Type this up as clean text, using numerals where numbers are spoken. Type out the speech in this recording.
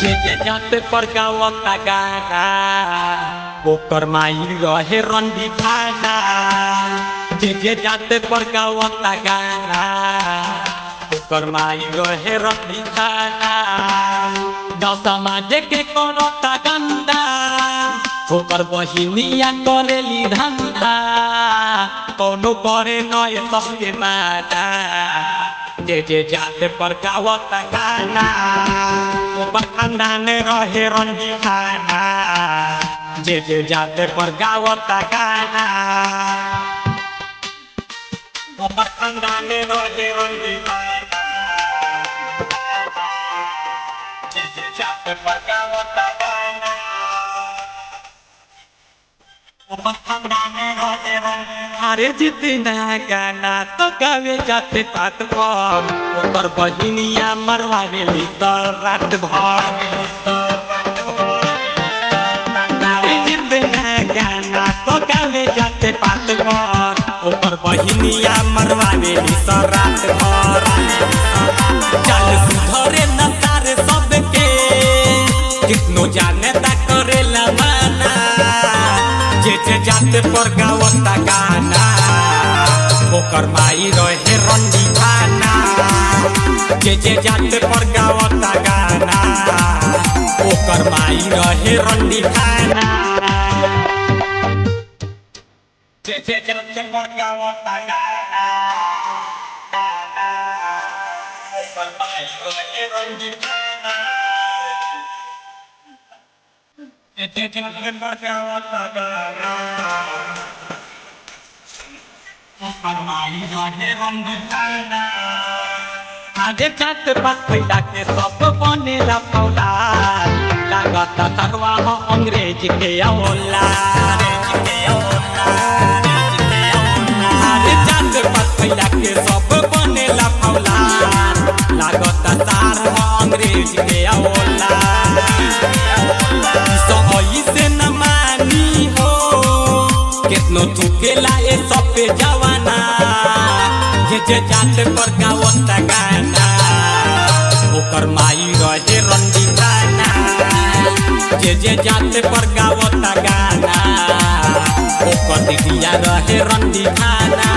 जे जाते पर गावता गाना ओकर माई रहे रंडी खाना जे जाते पर गावता गाना ओकर माई रहे रंडी खाना गाँव समाज के कोनो गंदा ओकर बहिनिया करेली धंधा कोनो करे नय सबके माता जे जाते पर गावता गाना ओकर खानदान रहे रंडी खाना जे जाते पर गावता गाना ओकर खानदान रहे रंडी खाना जे जाते पर गावता गाना ओकर खानदान रहे रंडी अरे जितना गाना तो गावे जाते तात भर ओकर बहिनिया मरवावे ली तो रात भर जितना गाना तो गावे जाते तात भर ओकर बहिनिया मरवावे ली तो रात भर चल सुधरे न तारे सबके कितनो जाने ता करेला माना जे जाते पर गावता गाना ओकर माई रहे रंडी खाना जे जाते पर गावता गाना ओकर माई रहे रंडी खाना जे जाते पर गावता गाना ओकर माई रहे रंडी खाना आधे जात बात पैदा के सब बनेला फौलाद लागत सरवा हो अंग्रेज के औलाद आधे जात बात पैदा के सब बनेला फौलाद लागत सार हो अंग्रेज के औलाद से न मानी हो कितनो थुकेला ए सब पे जवाना जे जाते पर गावता गाना ओकर माई रहे रंडी खाना जे जाते पर गावता गाना ओकर दिदिया रहे रंडी खाना